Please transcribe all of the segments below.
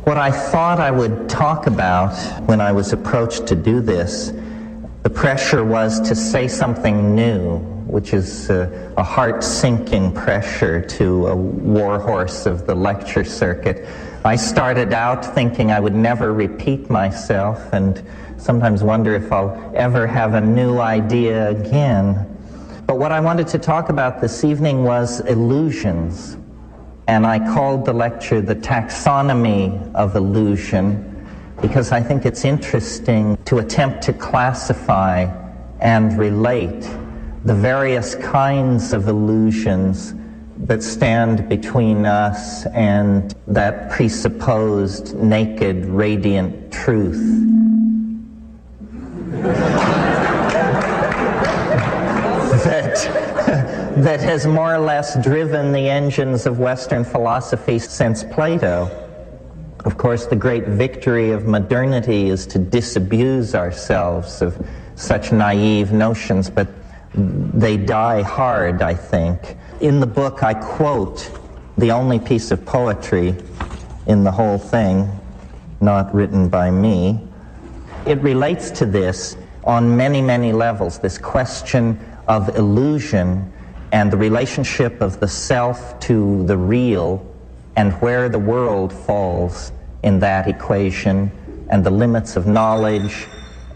What I thought I would talk about when I was approached to do this, the pressure was to say something new, which is a heart-sinking pressure to a warhorse of the lecture circuit. I started out thinking I would never repeat myself and sometimes wonder if I'll ever have a new idea again. But what I wanted to talk about this evening was illusions. And I called the lecture The Taxonomy of Illusion because I think it's interesting to attempt to classify and relate the various kinds of illusions that stand between us and that presupposed naked, radiant truth. that has more or less driven the engines of Western philosophy since Plato. Of course, the great victory of modernity is to disabuse ourselves of such naive notions, but they die hard, I think. In the book, I quote the only piece of poetry in the whole thing, not written by me. It relates to this on many, many levels, this question of illusion and the relationship of the self to the real and where the world falls in that equation and the limits of knowledge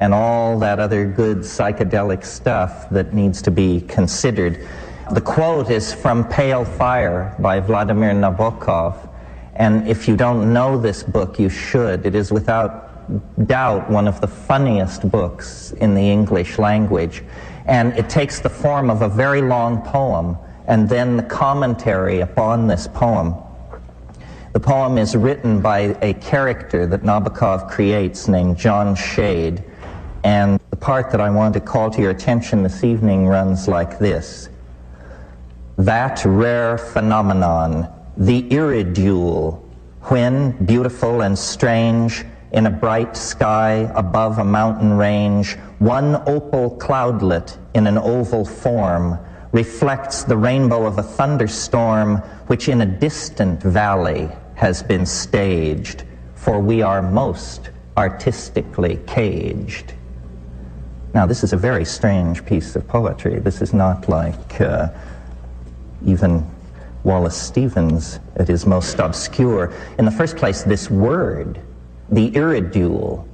and all that other good psychedelic stuff that needs to be considered. The quote is from Pale Fire by Vladimir Nabokov, and if you don't know this book, you should. It is without doubt one of the funniest books in the English language. And it takes the form of a very long poem and then the commentary upon this poem. The poem is written by a character that Nabokov creates named John Shade, and the part that I want to call to your attention this evening runs like this. That rare phenomenon, the iridule, when, beautiful and strange, in a bright sky above a mountain range, one opal cloudlet in an oval form reflects the rainbow of a thunderstorm which in a distant valley has been staged, for we are most artistically caged. Now, this is a very strange piece of poetry. This is not like even Wallace Stevens at his most obscure. In the first place, this word, the iridule,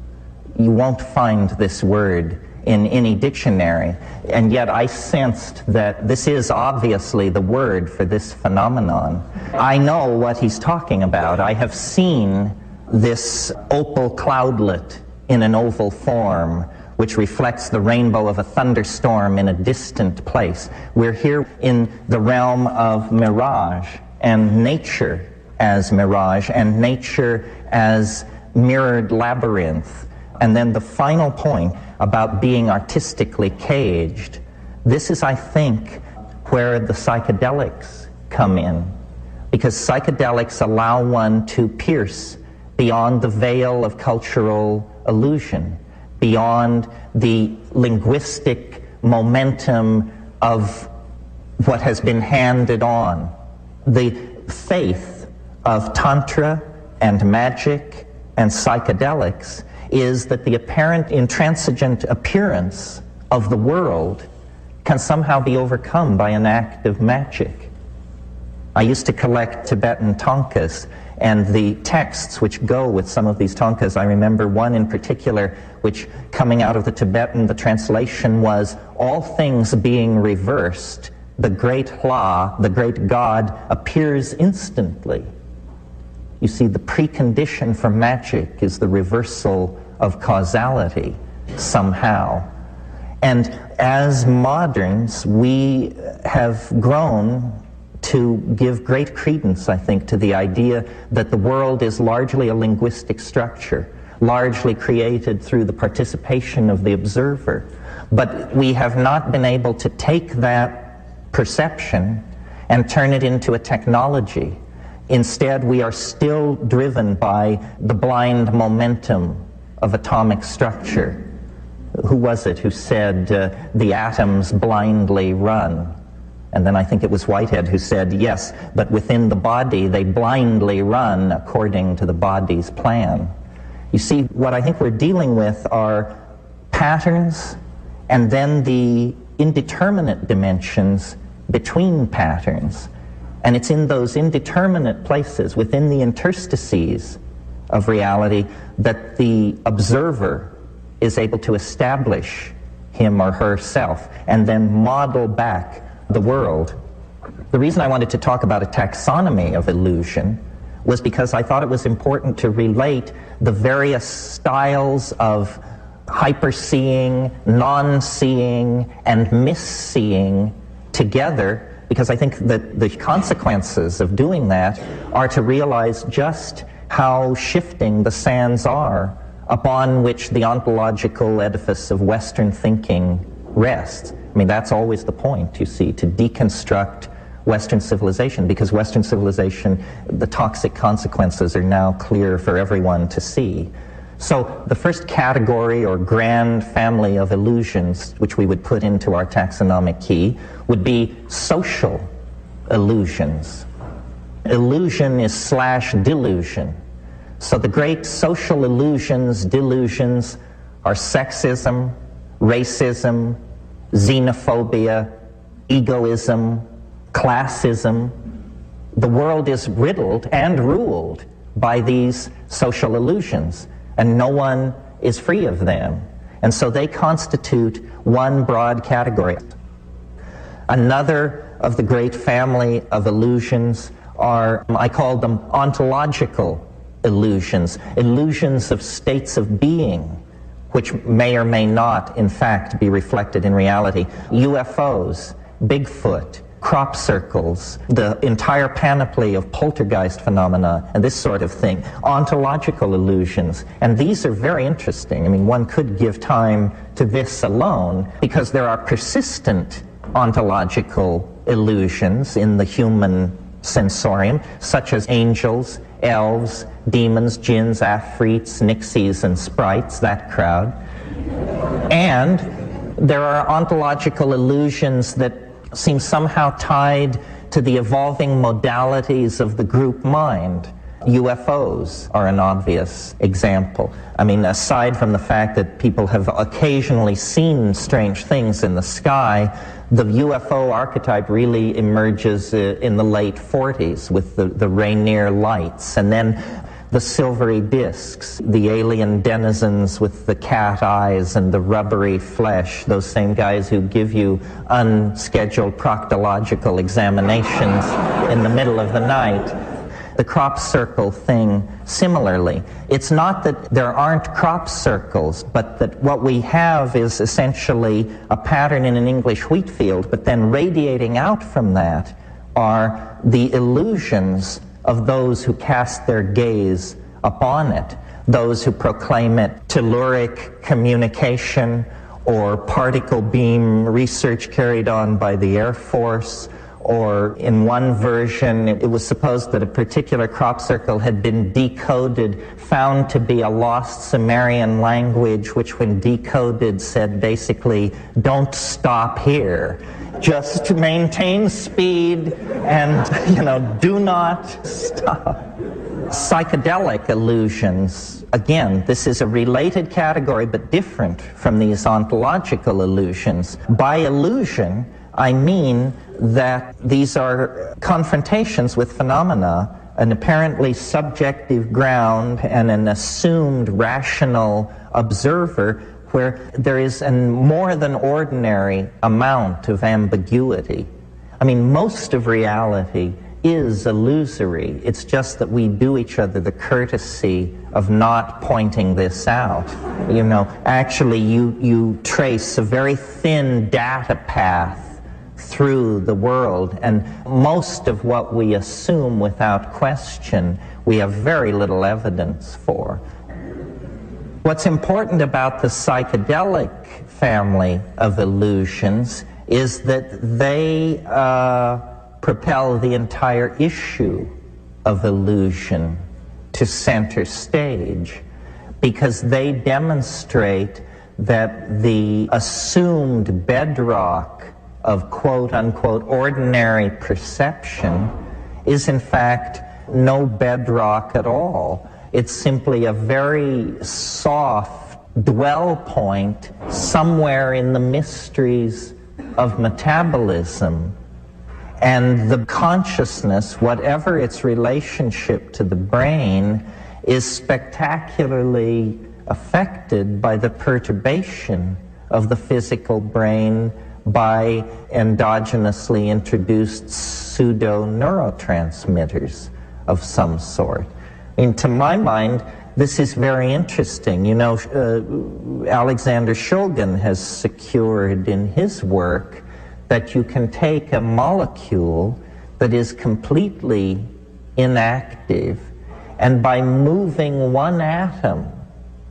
you won't find this word in any dictionary, and yet I sensed that this is obviously the word for this phenomenon. I know what he's talking about. I have seen this opal cloudlet in an oval form which reflects the rainbow of a thunderstorm in a distant place. We're here in the realm of mirage, and nature as mirage, and nature as mirrored labyrinth. And then the final point about being artistically caged. This is, I think, where the psychedelics come in, because psychedelics allow one to pierce beyond the veil of cultural illusion, beyond the linguistic momentum of what has been handed on. The faith of Tantra and magic and psychedelics is that the apparent intransigent appearance of the world can somehow be overcome by an act of magic. I used to collect Tibetan thangkas, and the texts which go with some of these thangkas, I remember one in particular which, coming out of the Tibetan, the translation was, all things being reversed, the great Hla, the great God, appears instantly. You see, the precondition for magic is the reversal of causality somehow. And as moderns, we have grown to give great credence, I think, to the idea that the world is largely a linguistic structure, largely created through the participation of the observer. But we have not been able to take that perception and turn it into a technology. Instead, we are still driven by the blind momentum of atomic structure. Who was it who said, the atoms blindly run? And then I think it was Whitehead who said, yes, but within the body they blindly run according to the body's plan. You see, what I think we're dealing with are patterns and then the indeterminate dimensions between patterns. And it's in those indeterminate places, within the interstices of reality, that the observer is able to establish him or herself and then model back the world. The reason I wanted to talk about a taxonomy of illusion was because I thought it was important to relate the various styles of hyperseeing, non-seeing, and misseeing together, because I think that the consequences of doing that are to realize just how shifting the sands are upon which the ontological edifice of Western thinking rests. I mean, that's always the point, you see, to deconstruct Western civilization, because Western civilization, the toxic consequences are now clear for everyone to see. So the first category or grand family of illusions, which we would put into our taxonomic key, would be social illusions. Illusion is / delusion. So the great social illusions, delusions, are sexism, racism, xenophobia, egoism, classism. The world is riddled and ruled by these social illusions, and no one is free of them. And so they constitute one broad category. Another of the great family of illusions are, I call them ontological illusions, illusions of states of being, which may or may not, in fact, be reflected in reality. UFOs, Bigfoot, crop circles, the entire panoply of poltergeist phenomena, and this sort of thing, ontological illusions. And these are very interesting. I mean, one could give time to this alone, because there are persistent ontological illusions in the human sensorium, such as angels, elves, demons, jinns, afrits, nixies, and sprites, that crowd. And there are ontological illusions that seem somehow tied to the evolving modalities of the group mind. UFOs are an obvious example. I mean, aside from the fact that people have occasionally seen strange things in the sky, the UFO archetype really emerges in the late 40s with the Rainier lights, and then the silvery discs, the alien denizens with the cat eyes and the rubbery flesh, those same guys who give you unscheduled proctological examinations in the middle of the night. The crop circle thing, similarly. It's not that there aren't crop circles, but that what we have is essentially a pattern in an English wheat field, but then radiating out from that are the illusions of those who cast their gaze upon it, those who proclaim it telluric communication or particle beam research carried on by the Air Force, or in one version it was supposed that a particular crop circle had been decoded, found to be a lost Sumerian language, which when decoded said basically, don't stop here. Just maintain speed and, do not stop. Psychedelic illusions, again, this is a related category but different from these ontological illusions. By illusion, I mean that these are confrontations with phenomena, an apparently subjective ground and an assumed rational observer, where there is a more than ordinary amount of ambiguity. I mean, most of reality is illusory. It's just that we do each other the courtesy of not pointing this out. Actually, you trace a very thin data path through the world, and most of what we assume without question, we have very little evidence for. What's important about the psychedelic family of illusions is that they propel the entire issue of illusion to center stage, because they demonstrate that the assumed bedrock of quote-unquote ordinary perception is in fact no bedrock at all. It's simply a very soft dwell point somewhere in the mysteries of metabolism. And the consciousness, whatever its relationship to the brain, is spectacularly affected by the perturbation of the physical brain by endogenously introduced pseudo-neurotransmitters of some sort. And to my mind, this is very interesting. You know, Alexander Shulgin has secured in his work that you can take a molecule that is completely inactive, and by moving one atom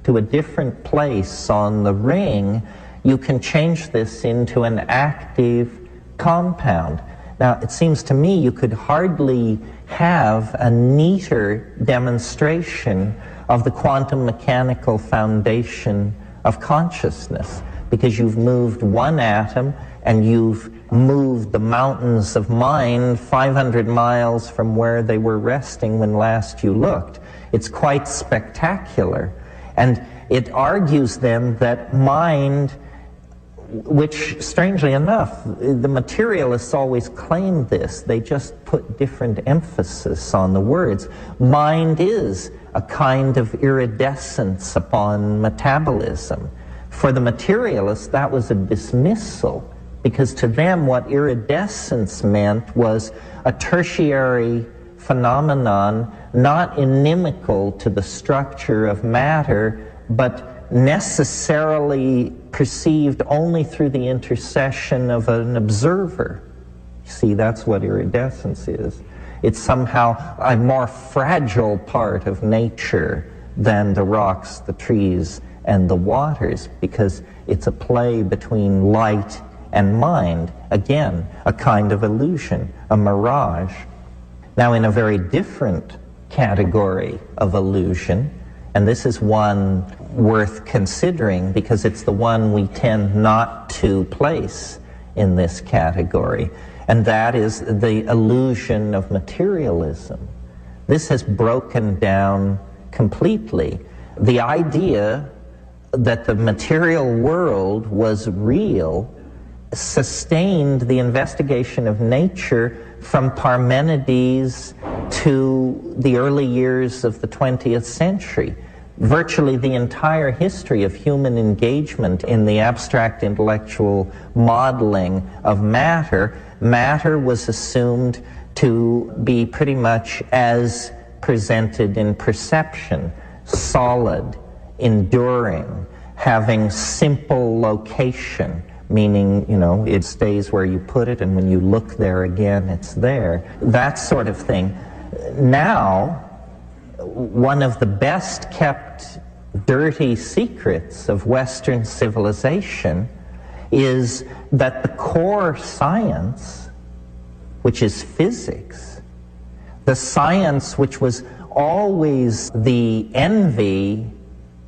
to a different place on the ring, you can change this into an active compound. Now, it seems to me you could hardly have a neater demonstration of the quantum mechanical foundation of consciousness, because you've moved one atom and you've moved the mountains of mind 500 miles from where they were resting when last you looked. It's quite spectacular. And it argues then that mind, which strangely enough, the materialists always claim this, they just put different emphasis on the words. Mind is a kind of iridescence upon metabolism. For the materialists, that was a dismissal, because to them what iridescence meant was a tertiary phenomenon, not inimical to the structure of matter, but necessarily perceived only through the intercession of an observer. See, that's what iridescence is. It's somehow a more fragile part of nature than the rocks, the trees, and the waters, because it's a play between light and mind. Again, a kind of illusion, a mirage. Now, in a very different category of illusion, and this is one worth considering because it's the one we tend not to place in this category, and that is the illusion of materialism. This has broken down completely. The idea that the material world was real sustained the investigation of nature from Parmenides to the early years of the 20th century. Virtually the entire history of human engagement in the abstract intellectual modeling of matter was assumed to be pretty much as presented in perception: solid, enduring, having simple location, meaning, you know, it stays where you put it, and when you look there again, it's there. That sort of thing. Now, one of the best kept dirty secrets of Western civilization is that the core science, which is physics, the science which was always the envy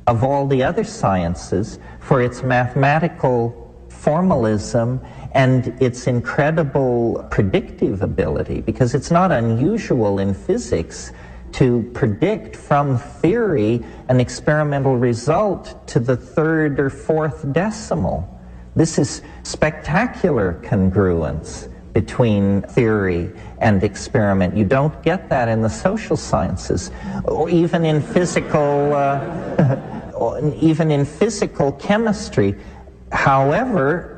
of all the other sciences for its mathematical formalism and its incredible predictive ability, because it's not unusual in physics to predict from theory an experimental result to the third or fourth decimal. This is spectacular congruence between theory and experiment. You don't get that in the social sciences, or even in physical, even in physical chemistry. However,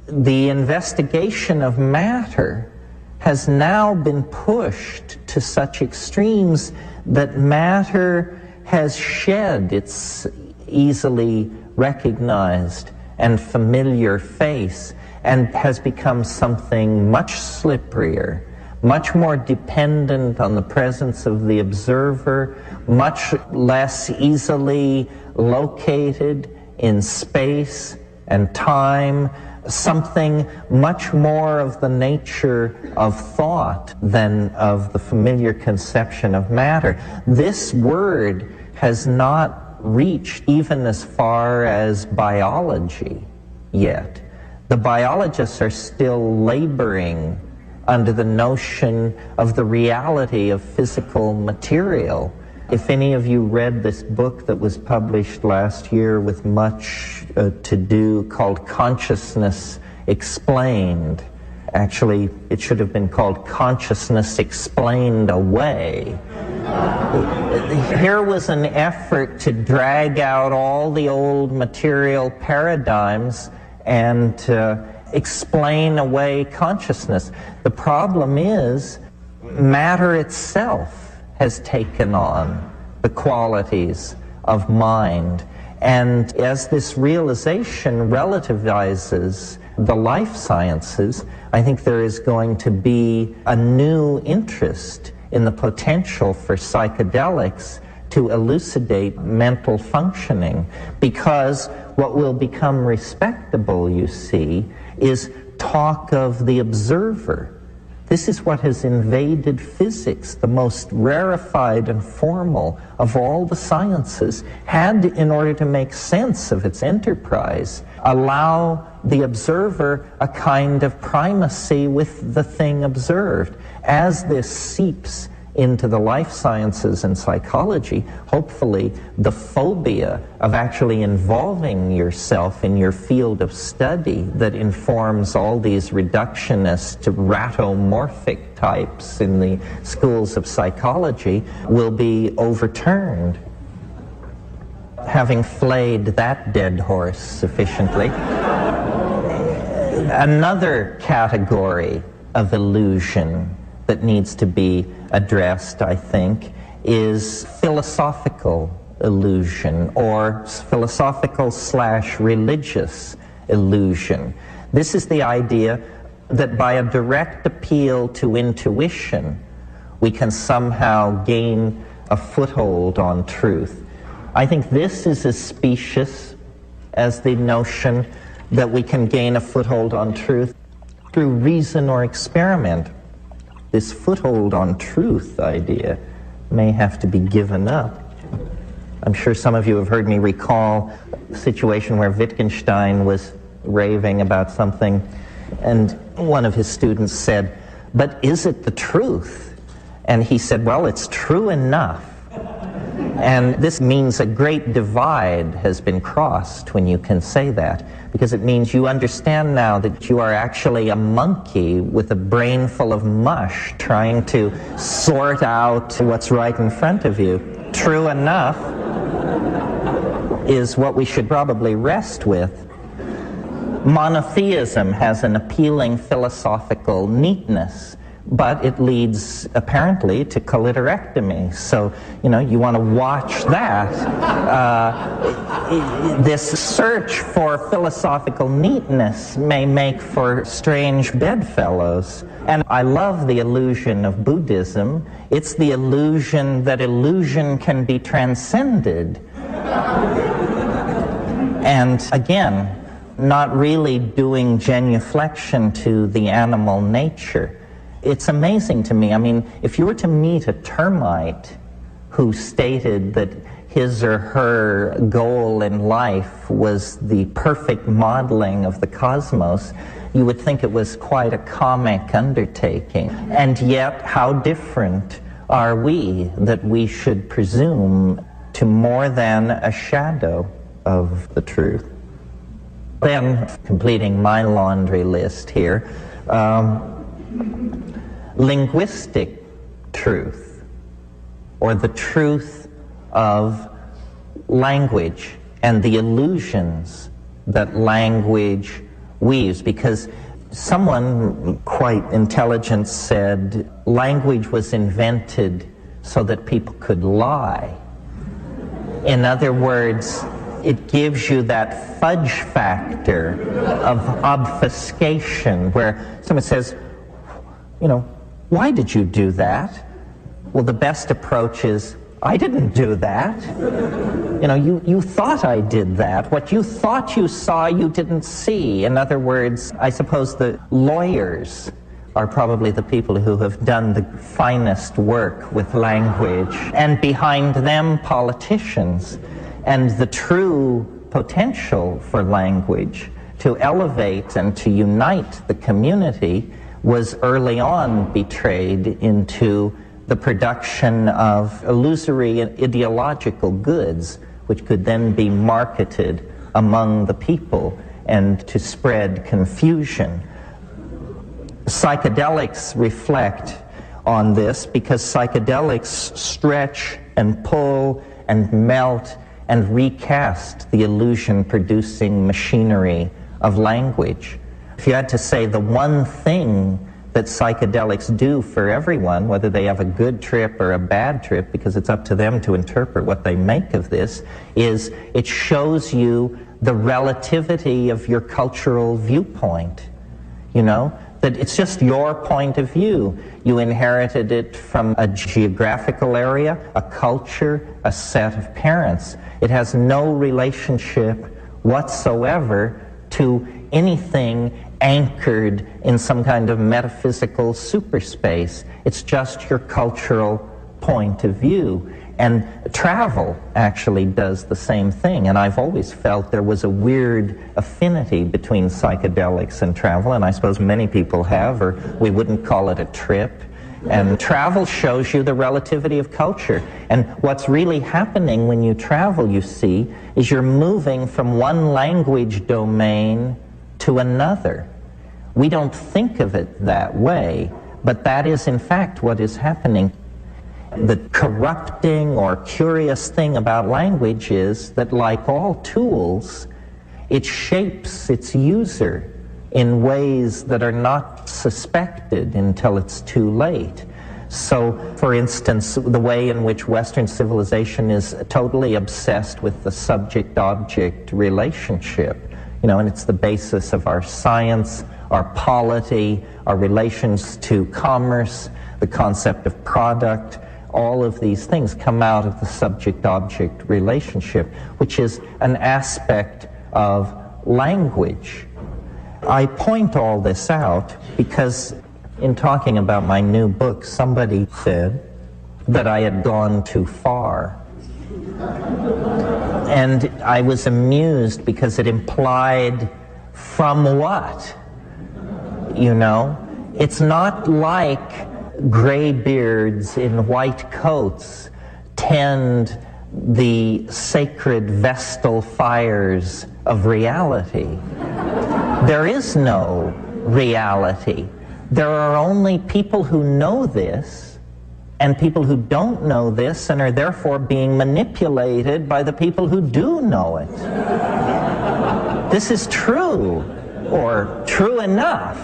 the investigation of matter has now been pushed to such extremes that matter has shed its easily recognized and familiar face and has become something much slipperier, much more dependent on the presence of the observer, much less easily located in space and time, something much more of the nature of thought than of the familiar conception of matter. This word has not reached even as far as biology yet. The biologists are still laboring under the notion of the reality of physical material. If any of you read this book that was published last year with much to do called Consciousness Explained, actually it should have been called Consciousness Explained Away. Here was an effort to drag out all the old material paradigms and explain away consciousness. The problem is matter itself has taken on the qualities of mind. And as this realization relativizes the life sciences, I think there is going to be a new interest in the potential for psychedelics to elucidate mental functioning, because what will become respectable, you see, is talk of the observer. This is what has invaded physics. The most rarefied and formal of all the sciences had, in order to make sense of its enterprise, allow the observer a kind of primacy with the thing observed. As this seeps into the life sciences and psychology, hopefully the phobia of actually involving yourself in your field of study that informs all these reductionist, ratomorphic types in the schools of psychology will be overturned. Having flayed that dead horse sufficiently, another category of illusion that needs to be addressed, I think, is philosophical illusion, or philosophical/religious illusion. This is the idea that by a direct appeal to intuition, we can somehow gain a foothold on truth. I think this is as specious as the notion that we can gain a foothold on truth through reason or experiment. This foothold on truth idea may have to be given up. I'm sure some of you have heard me recall a situation where Wittgenstein was raving about something, and one of his students said, "But is it the truth?" And he said, "Well, it's true enough." And this means a great divide has been crossed when you can say that, because it means you understand now that you are actually a monkey with a brain full of mush trying to sort out what's right in front of you. True enough is what we should probably rest with. Monotheism has an appealing philosophical neatness, but it leads apparently to clitorectomy. So, you want to watch that. This search for philosophical neatness may make for strange bedfellows. And I love the illusion of Buddhism. It's the illusion that illusion can be transcended. And again, not really doing genuflection to the animal nature. It's amazing to me. I mean, if you were to meet a termite who stated that his or her goal in life was the perfect modeling of the cosmos, you would think it was quite a comic undertaking. And yet, how different are we that we should presume to more than a shadow of the truth? Then, completing my laundry list here, linguistic truth, or the truth of language and the illusions that language weaves. Because someone quite intelligent said language was invented so that people could lie. In other words, it gives you that fudge factor of obfuscation where someone says, "Why did you do that?" Well, the best approach is, "I didn't do that. You thought I did that. What you thought you saw, you didn't see." In other words, I suppose the lawyers are probably the people who have done the finest work with language, and behind them, politicians. And the true potential for language to elevate and to unite the community was early on betrayed into the production of illusory ideological goods, which could then be marketed among the people and to spread confusion. Psychedelics reflect on this because psychedelics stretch and pull and melt and recast the illusion-producing machinery of language. If you had to say the one thing that psychedelics do for everyone, whether they have a good trip or a bad trip, because it's up to them to interpret what they make of this, is it shows you the relativity of your cultural viewpoint. You know, that it's just your point of view. You inherited it from a geographical area, a culture, a set of parents. It has no relationship whatsoever to anything anchored in some kind of metaphysical superspace. It's just your cultural point of view. And travel actually does the same thing. And I've always felt there was a weird affinity between psychedelics and travel, and I suppose many people have, or we wouldn't call it a trip. And travel shows you the relativity of culture. And what's really happening when you travel, you see, is you're moving from one language domain to another. We don't think of it that way, but that is in fact what is happening. The corrupting or curious thing about language is that, like all tools, it shapes its user in ways that are not suspected until it's too late. So, for instance, the way in which Western civilization is totally obsessed with the subject-object relationship, you know, and it's the basis of our science, our polity, our relations to commerce, the concept of product. All of these things come out of the subject-object relationship, which is an aspect of language. I point all this out because in talking about my new book, somebody said that I had gone too far. And I was amused because it implied, from what? You know? It's not like graybeards in white coats tend the sacred vestal fires of reality. There is no reality. There are only people who know this and people who don't know this and are therefore being manipulated by the people who do know it. This is true, or true enough.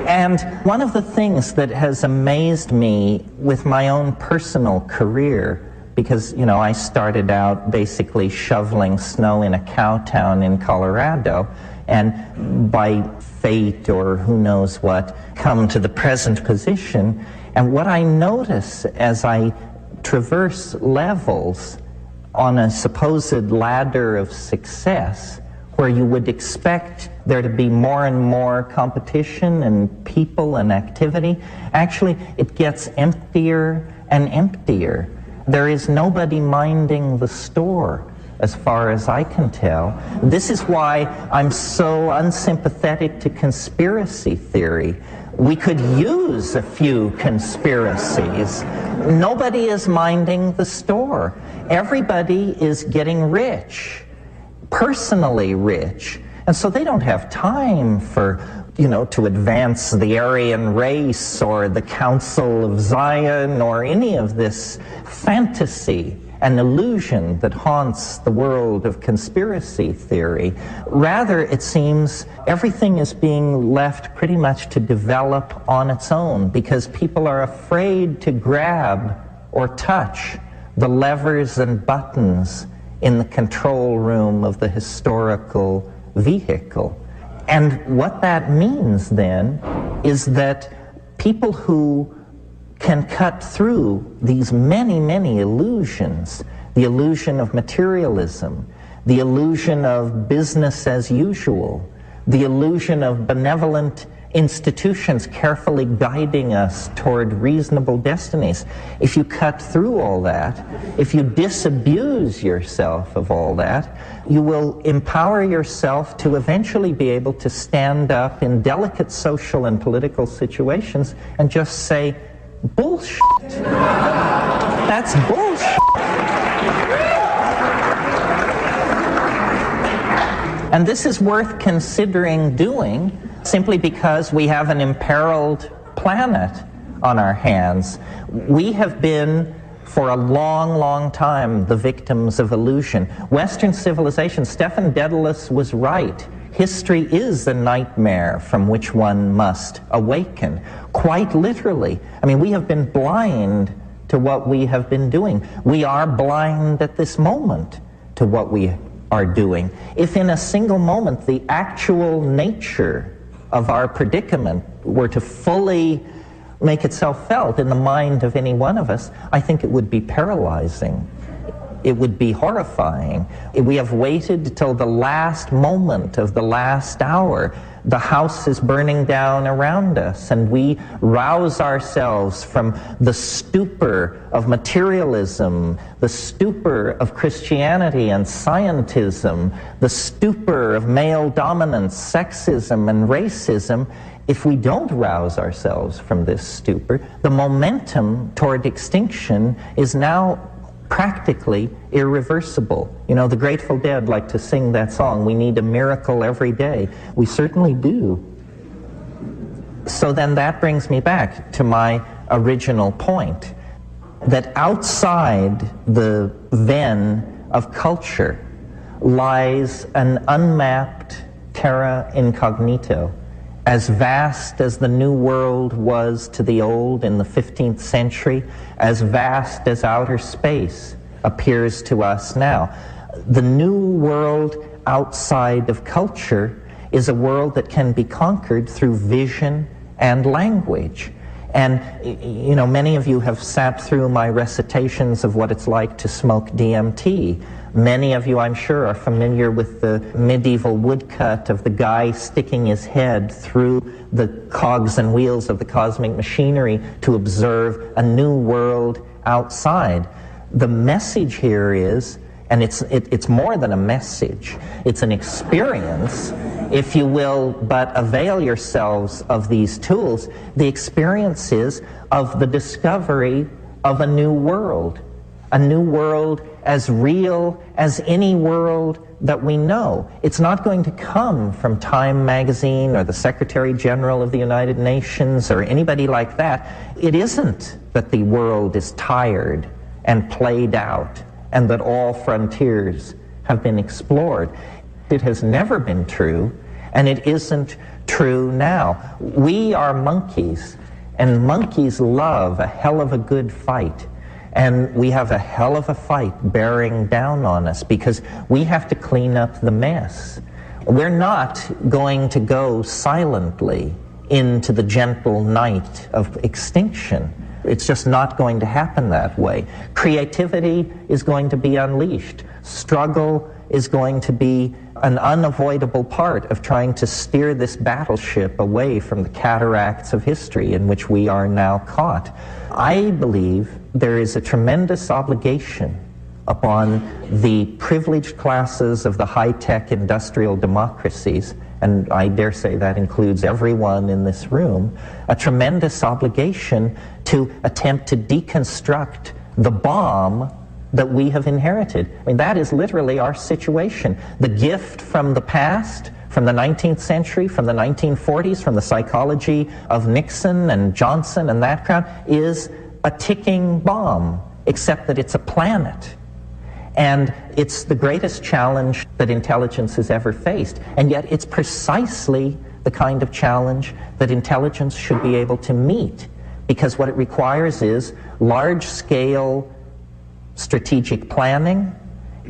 And one of the things that has amazed me with my own personal career, because, you know, I started out basically shoveling snow in a cow town in Colorado, and by fate or who knows what, come to the present position. And what I notice as I traverse levels on a supposed ladder of success, where you would expect there to be more and more competition and people and activity, actually it gets emptier and emptier. There is nobody minding the store, as far as I can tell. This is why I'm so unsympathetic to conspiracy theory. We could use a few conspiracies. Nobody is minding the store. Everybody is getting rich. Personally rich, and so they don't have time for, you know, to advance the Aryan race or the Council of Zion or any of this fantasy and illusion that haunts the world of conspiracy theory. Rather, it seems everything is being left pretty much to develop on its own because people are afraid to grab or touch the levers and buttons in the control room of the historical vehicle. And what that means then is that people who can cut through these many, many illusions, the illusion of materialism, the illusion of business as usual, the illusion of benevolent institutions carefully guiding us toward reasonable destinies. If you cut through all that, if you disabuse yourself of all that, you will empower yourself to eventually be able to stand up in delicate social and political situations and just say, bullshit. That's bullshit. And this is worth considering doing simply because we have an imperiled planet on our hands. We have been, for a long, long time, the victims of illusion. Western civilization, Stefan Dedalus was right. History is a nightmare from which one must awaken, quite literally. I mean, we have been blind to what we have been doing. We are blind at this moment to what we are doing. If in a single moment the actual nature of our predicament were to fully make itself felt in the mind of any one of us, I think it would be paralyzing. It would be horrifying. We have waited till the last moment of the last hour. The house is burning down around us, and we rouse ourselves from the stupor of materialism, the stupor of Christianity and scientism, the stupor of male dominance, sexism, and racism. If we don't rouse ourselves from this stupor, the momentum toward extinction is now practically irreversible. You know, the Grateful Dead like to sing that song, "We need a miracle every day." We certainly do. So then that brings me back to my original point, that outside the ven of culture lies an unmapped terra incognito, as vast as the New World was to the Old in the 15th century, as vast as outer space appears to us now. The New World outside of culture is a world that can be conquered through vision and language. And, you know, many of you have sat through my recitations of what it's like to smoke DMT. Many of you, I'm sure, are familiar with the medieval woodcut of the guy sticking his head through the cogs and wheels of the cosmic machinery to observe a new world outside. The message here is, and it's more than a message, it's an experience, if you will but avail yourselves of these tools. The experience is of the discovery of a new world as real as any world that we know. It's not going to come from Time magazine or the Secretary General of the United Nations or anybody like that. It isn't that the world is tired and played out and that all frontiers have been explored. It has never been true, and it isn't true now. We are monkeys, and monkeys love a hell of a good fight. And we have a hell of a fight bearing down on us because we have to clean up the mess. We're not going to go silently into the gentle night of extinction. It's just not going to happen that way. Creativity is going to be unleashed. Struggle is going to be an unavoidable part of trying to steer this battleship away from the cataracts of history in which we are now caught. I believe there is a tremendous obligation upon the privileged classes of the high-tech industrial democracies, and I dare say that includes everyone in this room, a tremendous obligation to attempt to deconstruct the bomb that we have inherited. I mean, that is literally our situation. The gift from the past, from the 19th century, from the 1940s, from the psychology of Nixon and Johnson and that crowd, is a ticking bomb, except that it's a planet. And it's the greatest challenge that intelligence has ever faced. And yet it's precisely the kind of challenge that intelligence should be able to meet, because what it requires is large-scale strategic planning,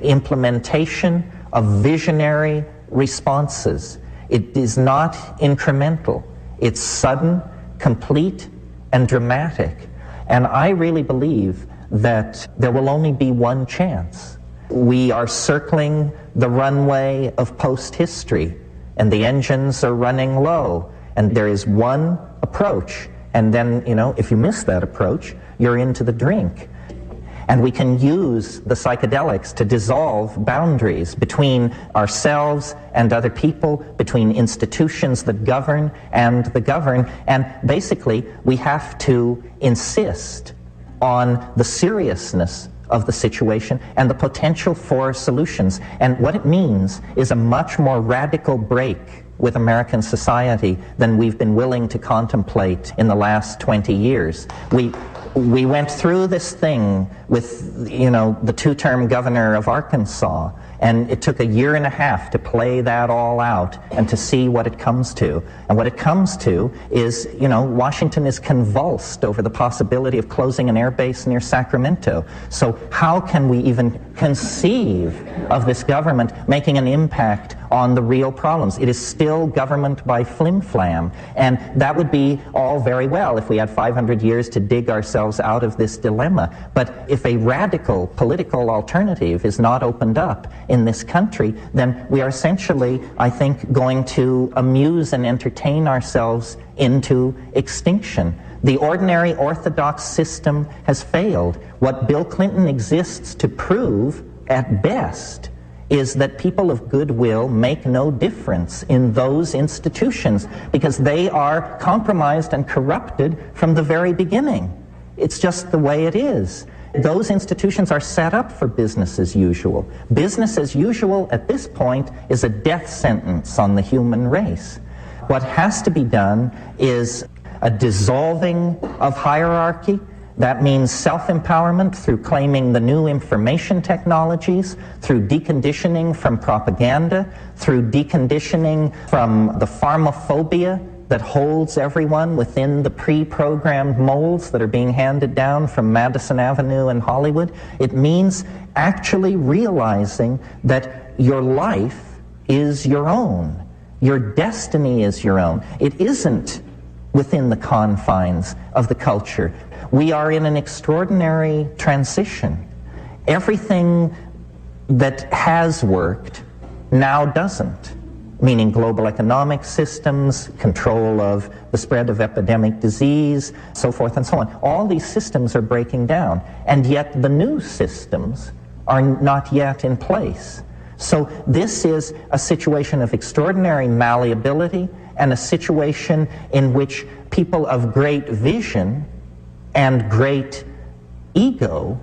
implementation of visionary responses. It is not incremental. It's sudden, complete, and dramatic. And I really believe that there will only be one chance. We are circling the runway of post-history, and the engines are running low, And there is one approach, and then, if you miss that approach, you're into the drink. And we can use the psychedelics to dissolve boundaries between ourselves and other people, between institutions that govern and the governed. And basically, we have to insist on the seriousness of the situation and the potential for solutions. And what it means is a much more radical break with American society than we've been willing to contemplate in the last 20 years. We went through this thing with, the two-term governor of Arkansas, and it took 1.5 years to play that all out and to see what it comes to. And what it comes to is, Washington is convulsed over the possibility of closing an air base near Sacramento. So how can we even conceive of this government making an impact on the real problems? It is still government by flim-flam, and that would be all very well if we had 500 years to dig ourselves out of this dilemma. But if a radical political alternative is not opened up in this country, then we are essentially, I think, going to amuse and entertain ourselves into extinction. The ordinary orthodox system has failed. What Bill Clinton exists to prove, at best, is that people of goodwill make no difference in those institutions because they are compromised and corrupted from the very beginning. It's just the way it is. Those institutions are set up for business as usual. Business as usual at this point is a death sentence on the human race. What has to be done is a dissolving of hierarchy. That means self-empowerment through claiming the new information technologies, through deconditioning from propaganda, through deconditioning from the pharmaphobia that holds everyone within the pre-programmed molds that are being handed down from Madison Avenue and Hollywood. It means actually realizing that your life is your own. Your destiny is your own. It isn't within the confines of the culture. We are in an extraordinary transition. Everything that has worked now doesn't, meaning global economic systems, control of the spread of epidemic disease, so forth and so on. All these systems are breaking down, and yet the new systems are not yet in place. So this is a situation of extraordinary malleability and a situation in which people of great vision and great ego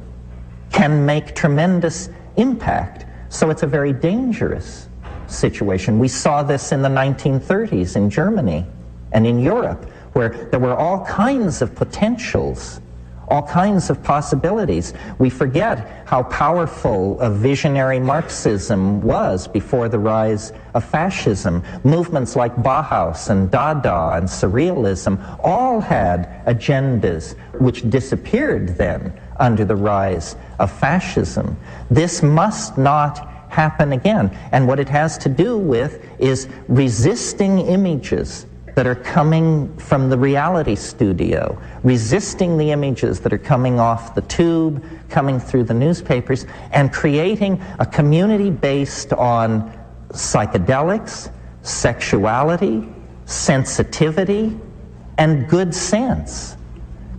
can make tremendous impact. So it's a very dangerous situation. We saw this in the 1930s in Germany and in Europe, where there were all kinds of potentials, all kinds of possibilities. We forget how powerful a visionary Marxism was before the rise of fascism. Movements like Bauhaus and Dada and Surrealism all had agendas which disappeared then under the rise of fascism. This must not happen again. And what it has to do with is resisting images that are coming from the reality studio, resisting the images that are coming off the tube, coming through the newspapers, and creating a community based on psychedelics, sexuality, sensitivity, and good sense.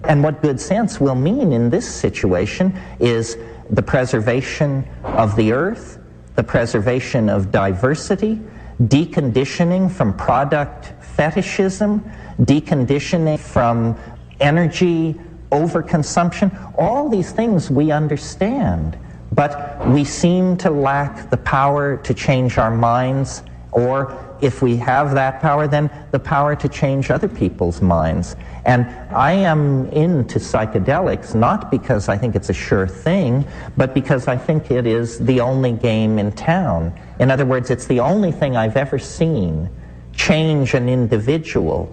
And what good sense will mean in this situation is the preservation of the earth, the preservation of diversity, deconditioning from product fetishism, deconditioning from energy overconsumption. All these things we understand, but we seem to lack the power to change our minds, or if we have that power, then the power to change other people's minds. And I am into psychedelics not because I think it's a sure thing, but because I think it is the only game in town. In other words, it's the only thing I've ever seen change an individual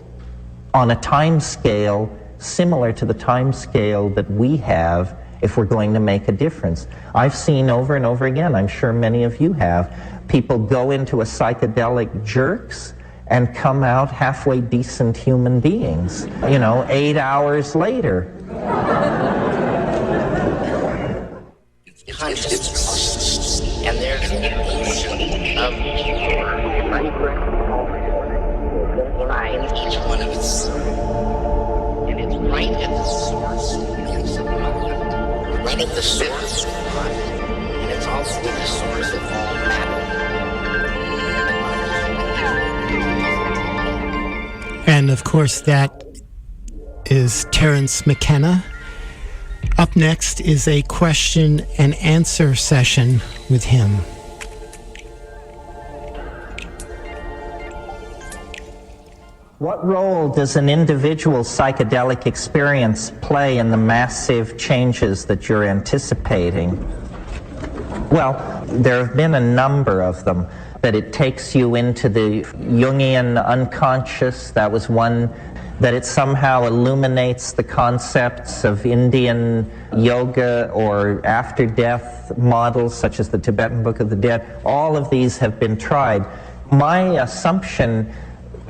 on a time scale similar to the time scale that we have if we're going to make a difference. I've seen over and over again, I'm sure many of you have, people go into a psychedelic jerks and come out halfway decent human beings, 8 hours later. Consciousness, and there's an illusion of pure, vibrant, life each kind of the source of mind, and it's also the source of all matter. And of course, that is Terrence McKenna. Up next is a question and answer session with him. What role does an individual psychedelic experience play in the massive changes that you're anticipating? Well, there have been a number of them. That it takes you into the Jungian unconscious, that was one. That it somehow illuminates the concepts of Indian yoga or after-death models, such as the Tibetan Book of the Dead. All of these have been tried. My assumption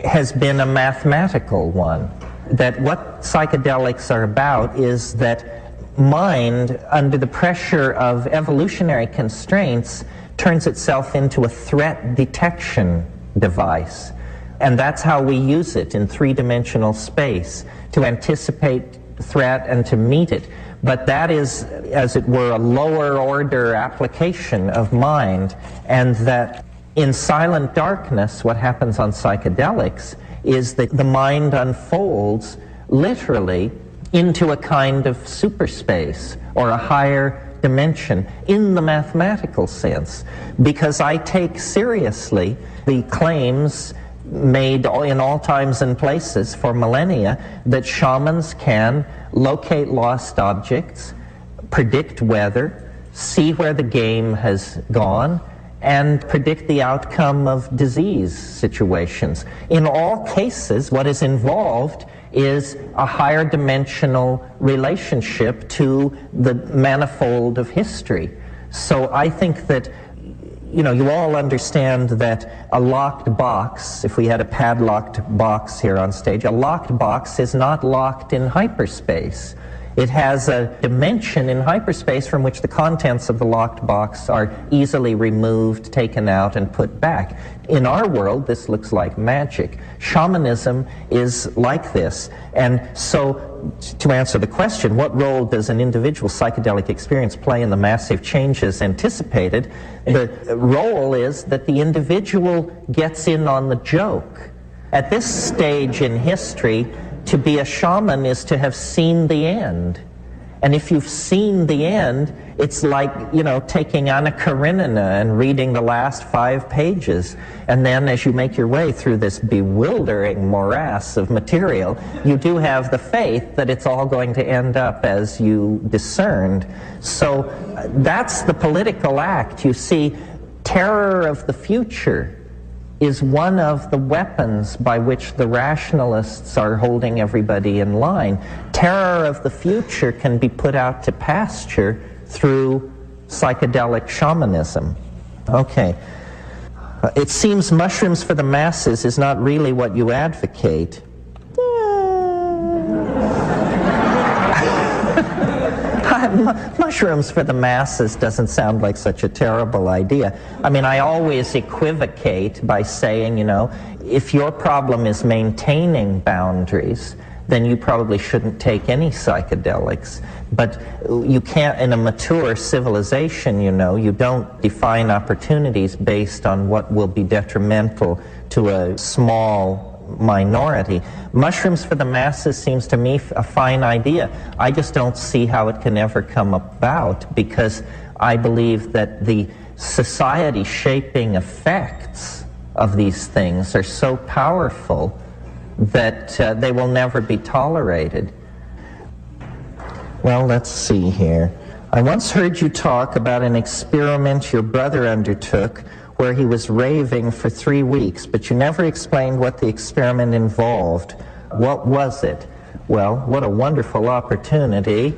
has been a mathematical one, that what psychedelics are about is that mind, under the pressure of evolutionary constraints, turns itself into a threat detection device. And that's how we use it in three-dimensional space, to anticipate threat and to meet it. But that is, as it were, a lower order application of mind, and that in silent darkness, what happens on psychedelics is that the mind unfolds literally into a kind of superspace or a higher dimension in the mathematical sense, because I take seriously the claims made in all times and places for millennia that shamans can locate lost objects, predict weather, see where the game has gone, and predict the outcome of disease situations. In all cases, what is involved is a higher dimensional relationship to the manifold of history. So I think that, you know, you all understand that a locked box, if we had a padlocked box here on stage, a locked box is not locked in hyperspace. It has a dimension in hyperspace from which the contents of the locked box are easily removed, taken out, and put back. In our world, this looks like magic. Shamanism is like this. And so, to answer the question, what role does an individual psychedelic experience play in the massive changes anticipated? The role is that the individual gets in on the joke. At this stage in history, to be a shaman is to have seen the end. And if you've seen the end, it's like, you know, taking Anna Karenina and reading the last 5 pages. And then as you make your way through this bewildering morass of material, you do have the faith that it's all going to end up as you discerned. So that's the political act. You see, terror of the future is one of the weapons by which the rationalists are holding everybody in line. Terror of the future can be put out to pasture through psychedelic shamanism. Okay. It seems mushrooms for the masses is not really what you advocate. Mushrooms for the masses doesn't sound like such a terrible idea. I mean, I always equivocate by saying, you know, if your problem is maintaining boundaries, then you probably shouldn't take any psychedelics. But you can't, in a mature civilization, you know, you don't define opportunities based on what will be detrimental to a small minority. Mushrooms for the masses seems to me a fine idea. I just don't see how it can ever come about, because I believe that the society-shaping effects of these things are so powerful that they will never be tolerated. Well, let's see here. I once heard you talk about an experiment your brother undertook where he was raving for 3 weeks, but you never explained what the experiment involved. What was it? Well, what a wonderful opportunity.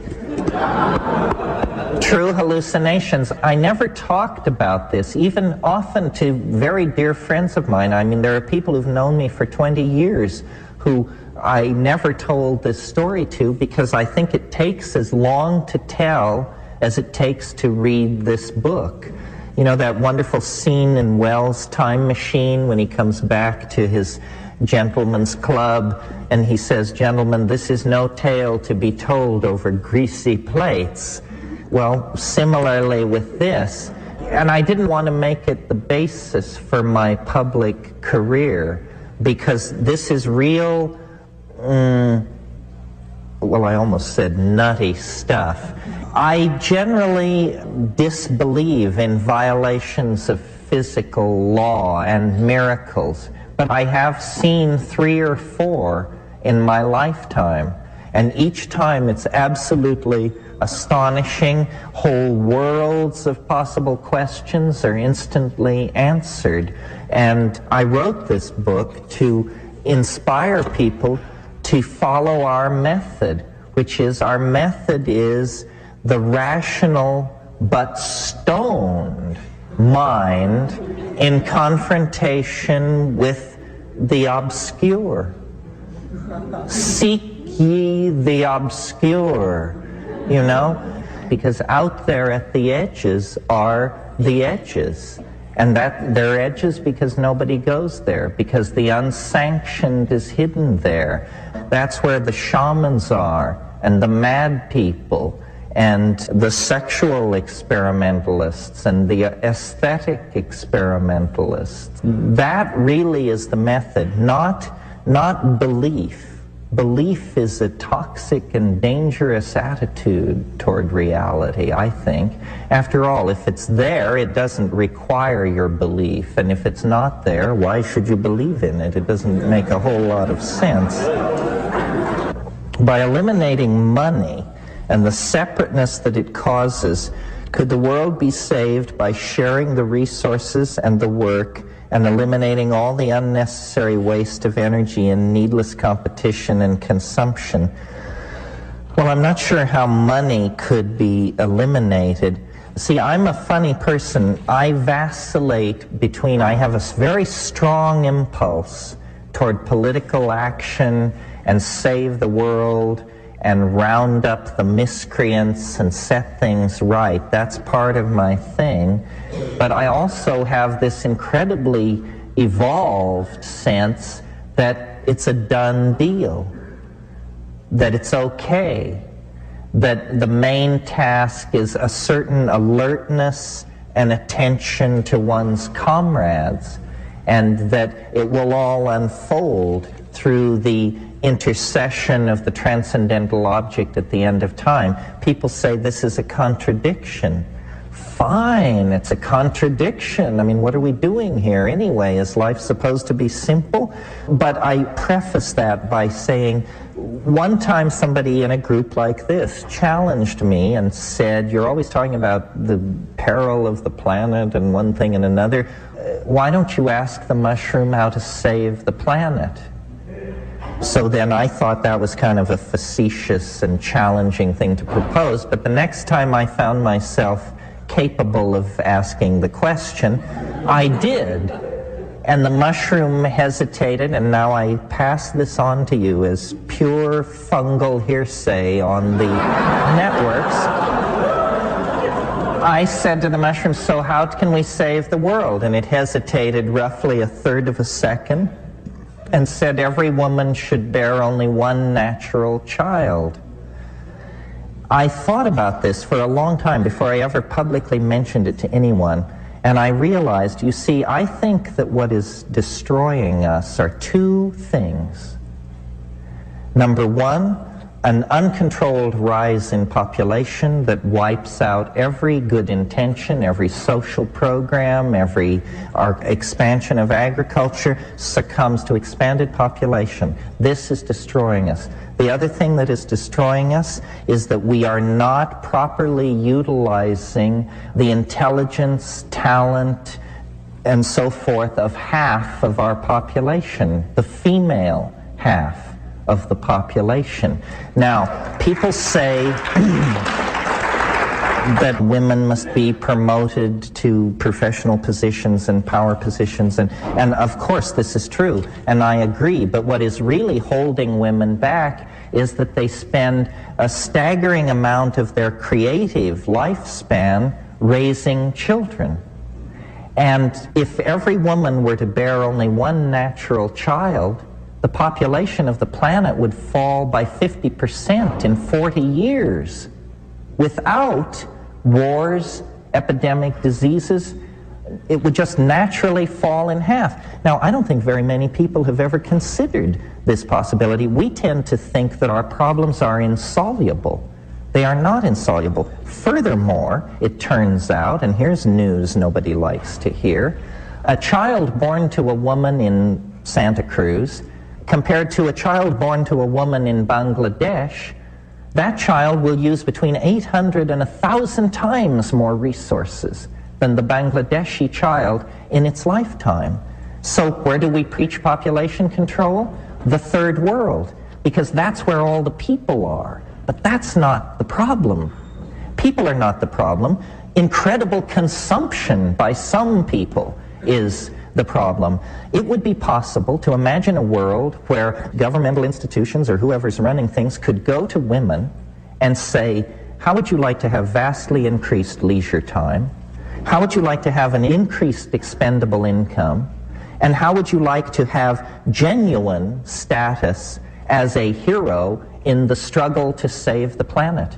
True hallucinations. I never talked about this, even often to very dear friends of mine. I mean, there are people who've known me for 20 years who I never told this story to, because I think it takes as long to tell as it takes to read this book. You know, that wonderful scene in Wells' Time Machine when he comes back to his gentleman's club and he says, "Gentlemen, this is no tale to be told over greasy plates." Well, similarly with this, and I didn't want to make it the basis for my public career, because this is real, well, I almost said nutty stuff. I generally disbelieve in violations of physical law and miracles, but I have seen 3 or 4 in my lifetime, and each time it's absolutely astonishing. Whole worlds of possible questions are instantly answered. And I wrote this book to inspire people to follow our method, which is, our method is the rational but stoned mind in confrontation with the obscure. Seek ye the obscure, you know, because out there at the edges are the edges. And that they're edges because nobody goes there, because the unsanctioned is hidden there. That's where the shamans are, and the mad people, and the sexual experimentalists, and the aesthetic experimentalists. That really is the method, not belief. Belief is a toxic and dangerous attitude toward reality, I think. After all, if it's there, it doesn't require your belief. And if it's not there, why should you believe in it? It doesn't make a whole lot of sense. By eliminating money and the separateness that it causes, could the world be saved by sharing the resources and the work and eliminating all the unnecessary waste of energy and needless competition and consumption? Well, I'm not sure how money could be eliminated. See, I'm a funny person. I vacillate between, I have a very strong impulse toward political action and save the world and round up the miscreants and set things right. That's part of my thing. But I also have this incredibly evolved sense that it's a done deal, that it's okay, that the main task is a certain alertness and attention to one's comrades, and that it will all unfold through the intercession of the transcendental object at the end of time. People say this is a contradiction. Fine, it's a contradiction. I mean, what are we doing here anyway? Is life supposed to be simple? But I preface that by saying, one time somebody in a group like this challenged me and said, you're always talking about the peril of the planet and one thing and another. Why don't you ask the mushroom how to save the planet? So then I thought that was kind of a facetious and challenging thing to propose, but the next time I found myself capable of asking the question, I did. And the mushroom hesitated, and now I pass this on to you as pure fungal hearsay on the networks. I said to the mushroom, so how can we save the world? And it hesitated roughly 1/3 of a second, and said every woman should bear only one natural child. I thought about this for a long time before I ever publicly mentioned it to anyone, and I realized, you see, I think that what is destroying us are 2 things. Number 1, an uncontrolled rise in population that wipes out every good intention, every social program, our expansion of agriculture succumbs to expanded population. This is destroying us. The other thing that is destroying us is that we are not properly utilizing the intelligence, talent, and so forth of half of our population, the female half of the population. Now, people say that women must be promoted to professional positions and power positions, and of course this is true, and I agree, but what is really holding women back is that they spend a staggering amount of their creative lifespan raising children. And if every woman were to bear only one natural child, the population of the planet would fall by 50% in 40 years without wars, epidemic diseases, it would just naturally fall in half. Now, I don't think very many people have ever considered this possibility. We tend to think that our problems are insoluble. They are not insoluble. Furthermore, it turns out, and here's news nobody likes to hear, a child born to a woman in Santa Cruz compared to a child born to a woman in Bangladesh, that child will use between 800 and 1,000 times more resources than the Bangladeshi child in its lifetime. So where do we preach population control? The third world, because that's where all the people are. But that's not the problem. People are not the problem. Incredible consumption by some people is the problem. It would be possible to imagine a world where governmental institutions or whoever's running things could go to women and say, how would you like to have vastly increased leisure time? How would you like to have an increased expendable income? And how would you like to have genuine status as a hero in the struggle to save the planet?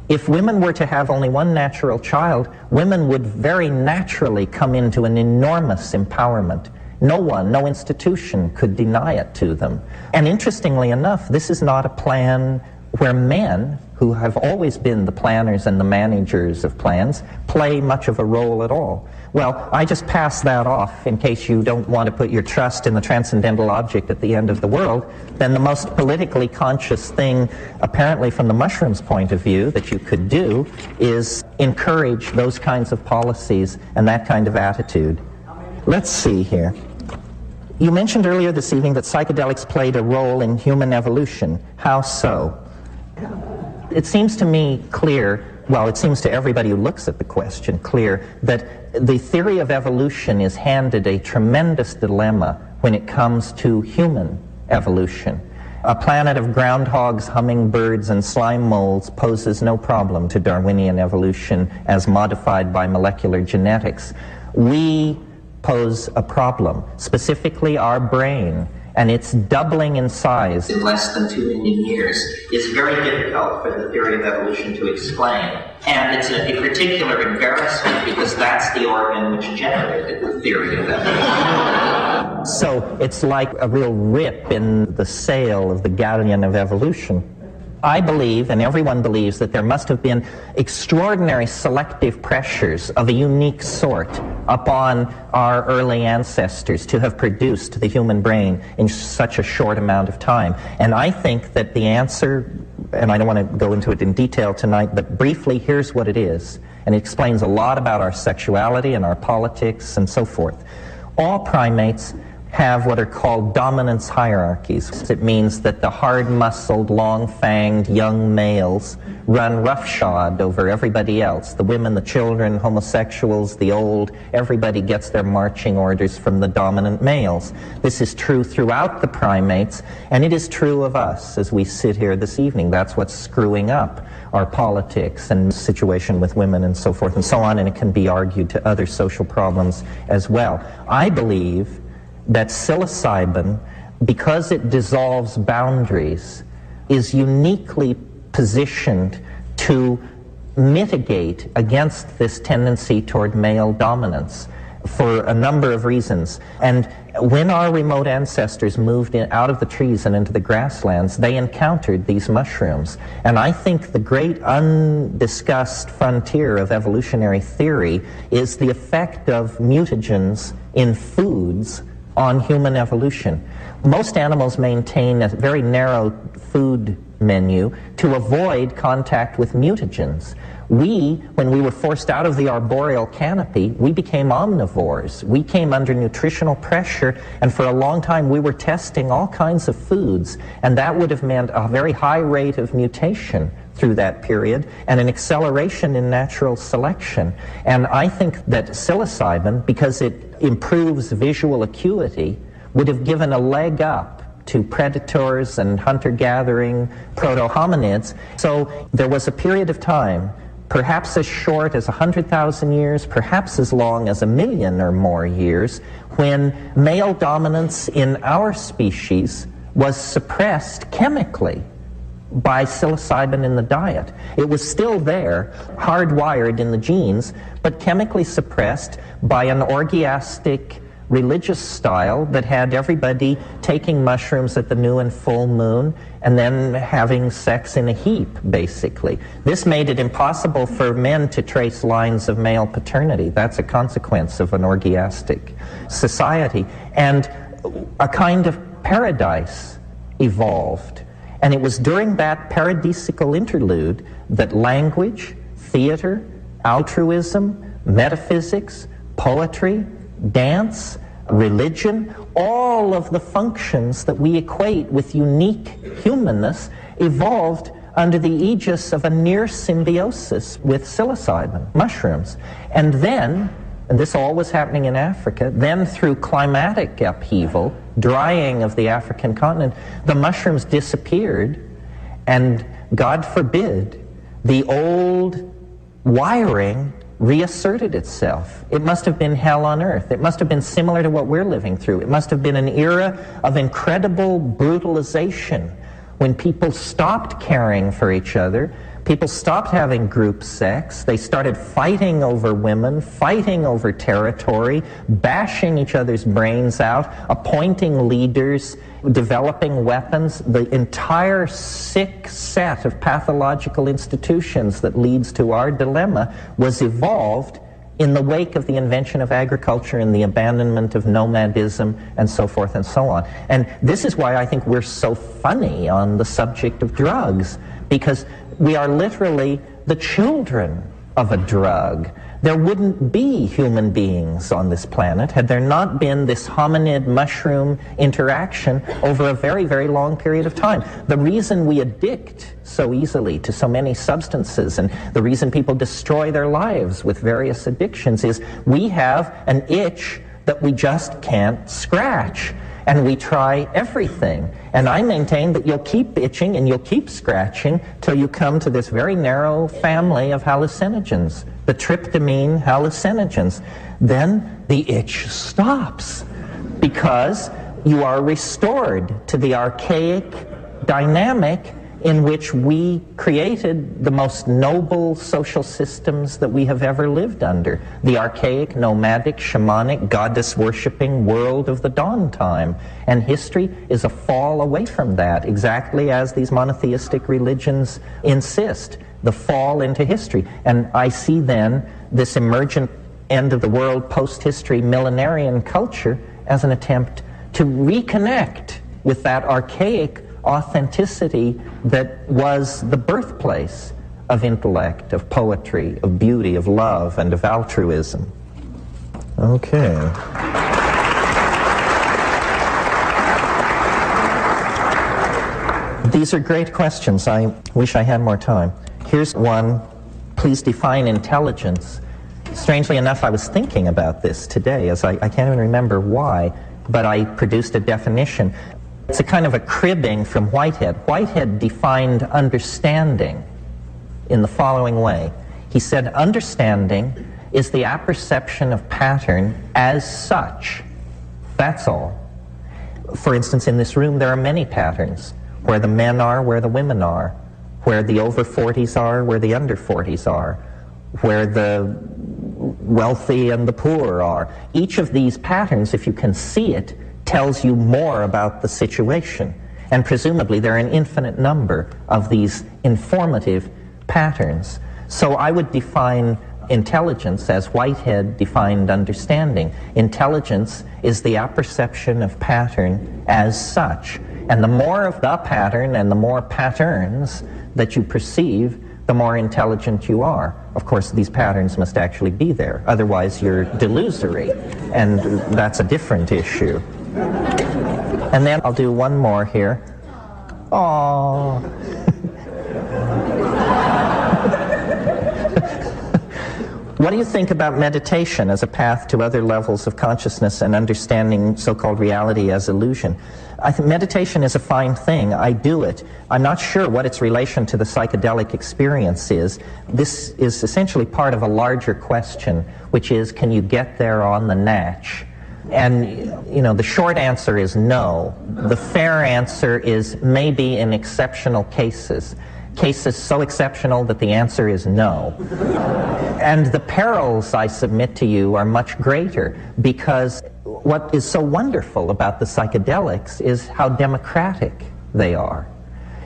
If women were to have only one natural child, women would very naturally come into an enormous empowerment. No one, no institution could deny it to them. And interestingly enough, this is not a plan where men, who have always been the planners and the managers of plans, play much of a role at all. Well, I just pass that off in case you don't want to put your trust in the transcendental object at the end of the world. Then the most politically conscious thing, apparently from the mushrooms' point of view, that you could do is encourage those kinds of policies and that kind of attitude. Let's see here. You mentioned earlier this evening that psychedelics played a role in human evolution. How so? It seems to me clear, well, it seems to everybody who looks at the question clear, that the theory of evolution is handed a tremendous dilemma when it comes to human evolution. A planet of groundhogs, hummingbirds, and slime molds poses no problem to Darwinian evolution as modified by molecular genetics. We pose a problem, specifically our brain, and its doubling in size in less than 2 million years is very difficult for the theory of evolution to explain. And it's a particular embarrassment because that's the organ which generated the theory of evolution. So it's like a real rip in the sail of the galleon of evolution. I believe, and everyone believes, that there must have been extraordinary selective pressures of a unique sort upon our early ancestors to have produced the human brain in such a short amount of time. And I think that the answer, and I don't want to go into it in detail tonight, but briefly, here's what it is. And it explains a lot about our sexuality and our politics and so forth. All primates have what are called dominance hierarchies. It means that the hard-muscled, long-fanged young males run roughshod over everybody else. The women, the children, homosexuals, the old, everybody gets their marching orders from the dominant males. This is true throughout the primates, and it is true of us as we sit here this evening. That's what's screwing up our politics and situation with women and so forth and so on, and it can be argued to other social problems as well. I believe that psilocybin, because it dissolves boundaries, is uniquely positioned to mitigate against this tendency toward male dominance for a number of reasons. And when our remote ancestors moved out of the trees and into the grasslands, they encountered these mushrooms. And I think the great undiscussed frontier of evolutionary theory is the effect of mutagens in foods on human evolution. Most animals maintain a very narrow food menu to avoid contact with mutagens. We, when we were forced out of the arboreal canopy, we became omnivores. We came under nutritional pressure, and for a long time we were testing all kinds of foods, and that would have meant a very high rate of mutation through that period and an acceleration in natural selection. And I think that psilocybin, because it improves visual acuity, would have given a leg up to predators and hunter-gathering proto-hominids. So there was a period of time, perhaps as short as 100,000 years, perhaps as long as 1 million or more years, when male dominance in our species was suppressed chemically. by psilocybin in the diet. It was still there, hardwired in the genes, but chemically suppressed by an orgiastic religious style that had everybody taking mushrooms at the new and full moon and then having sex in a heap, basically. This made it impossible for men to trace lines of male paternity. That's a consequence of an orgiastic society. And a kind of paradise evolved. And it was during that paradisical interlude that language, theater, altruism, metaphysics, poetry, dance, religion, all of the functions that we equate with unique humanness evolved under the aegis of a near symbiosis with psilocybin, mushrooms. And then, and this all was happening in Africa, then through climatic upheaval, drying of the African continent, the mushrooms disappeared, and God forbid, the old wiring reasserted itself. It must have been hell on earth. It must have been similar to what we're living through. It must have been an era of incredible brutalization when people stopped caring for each other. People stopped having group sex. They started fighting over women, fighting over territory, bashing each other's brains out, appointing leaders, developing weapons. The entire sick set of pathological institutions that leads to our dilemma was evolved in the wake of the invention of agriculture and the abandonment of nomadism and so forth and so on. And this is why I think we're so funny on the subject of drugs, because we are literally the children of a drug. There wouldn't be human beings on this planet had there not been this hominid-mushroom interaction over a very, very long period of time. The reason we addict so easily to so many substances and the reason people destroy their lives with various addictions is we have an itch that we just can't scratch. And we try everything. And I maintain that you'll keep itching and you'll keep scratching till you come to this very narrow family of hallucinogens, the tryptamine hallucinogens. Then the itch stops because you are restored to the archaic dynamic in which we created the most noble social systems that we have ever lived under. The archaic, nomadic, shamanic, goddess-worshipping world of the dawn time. And history is a fall away from that, exactly as these monotheistic religions insist, the fall into history. And I see then this emergent end-of-the-world, post-history, millenarian culture as an attempt to reconnect with that archaic authenticity that was the birthplace of intellect, of poetry, of beauty, of love, and of altruism. Okay. These are great questions. I wish I had more time. Here's one. Please define intelligence. Strangely enough, I was thinking about this today, as I can't even remember why, but I produced a definition. It's a kind of a cribbing from Whitehead. Whitehead defined understanding in the following way. He said, understanding is the apperception of pattern as such. That's all. For instance, in this room, there are many patterns. Where the men are, where the women are. Where the over 40s are, where the under 40s are. Where the wealthy and the poor are. Each of these patterns, if you can see it, tells you more about the situation. And presumably there are an infinite number of these informative patterns. So I would define intelligence as Whitehead defined understanding. Intelligence is the apperception of pattern as such. And the more of the pattern and the more patterns that you perceive, the more intelligent you are. Of course, these patterns must actually be there. Otherwise, you're delusory. And that's a different issue. And then I'll do one more here. Aww. What do you think about meditation as a path to other levels of consciousness and understanding so-called reality as illusion? I think meditation is a fine thing. I do it. I'm not sure what its relation to the psychedelic experience is. This is essentially part of a larger question, which is, can you get there on the natch? And, the short answer is no. The fair answer is maybe in exceptional cases. Cases so exceptional that the answer is no. And the perils, I submit to you, are much greater, because what is so wonderful about the psychedelics is how democratic they are.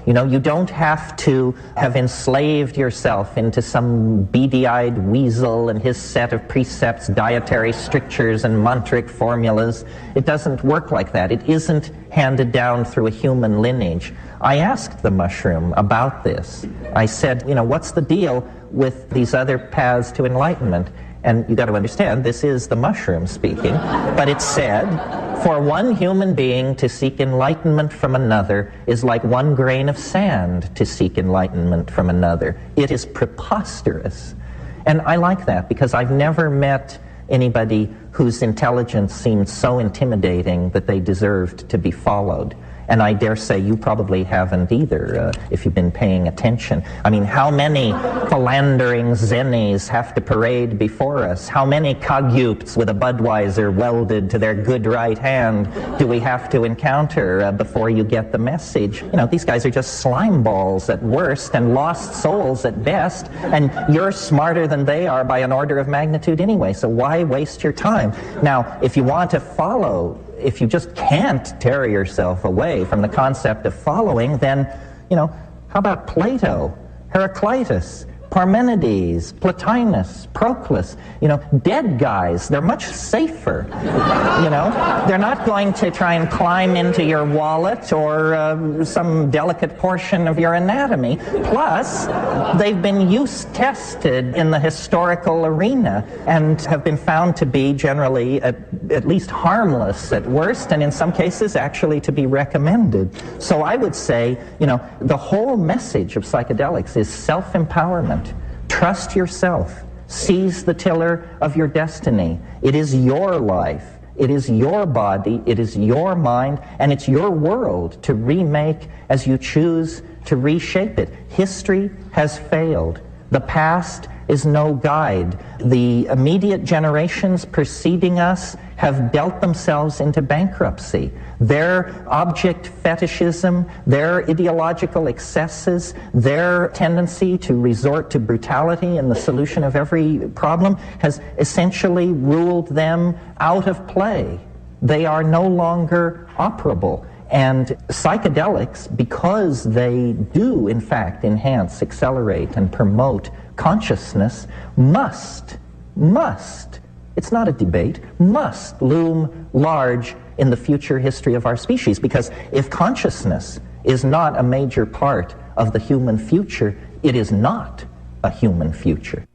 You don't have to have enslaved yourself into some beady-eyed weasel and his set of precepts, dietary strictures, and mantric formulas. It doesn't work like that. It isn't handed down through a human lineage. I asked the mushroom about this. I said, what's the deal with these other paths to enlightenment? And you got to understand, this is the mushroom speaking, but it said, for one human being to seek enlightenment from another is like one grain of sand to seek enlightenment from another. It is preposterous. And I like that, because I've never met anybody whose intelligence seemed so intimidating that they deserved to be followed. And I dare say you probably haven't either, if you've been paying attention. I mean, how many philandering zennies have to parade before us? How many cogupes with a Budweiser welded to their good right hand do we have to encounter before you get the message? These guys are just slime balls at worst and lost souls at best, and you're smarter than they are by an order of magnitude anyway, so why waste your time? Now, if you want to follow, if you just can't tear yourself away from the concept of following, then, how about Plato, Heraclitus, Parmenides, Plotinus, Proclus? Dead guys, they're much safer. They're not going to try and climb into your wallet or some delicate portion of your anatomy. Plus, they've been use-tested in the historical arena and have been found to be generally at least harmless at worst, and in some cases actually to be recommended. So I would say, the whole message of psychedelics is self-empowerment. Trust yourself. Seize the tiller of your destiny. It is your life. It is your body. It is your mind. And it's your world to remake as you choose to reshape it. History has failed. The past is no guide. The immediate generations preceding us have dealt themselves into bankruptcy. Their object fetishism, their ideological excesses, their tendency to resort to brutality in the solution of every problem has essentially ruled them out of play. They are no longer operable. And psychedelics, because they do, in fact, enhance, accelerate, and promote consciousness, must, it's not a debate, must loom large in the future history of our species. Because if consciousness is not a major part of the human future, it is not a human future.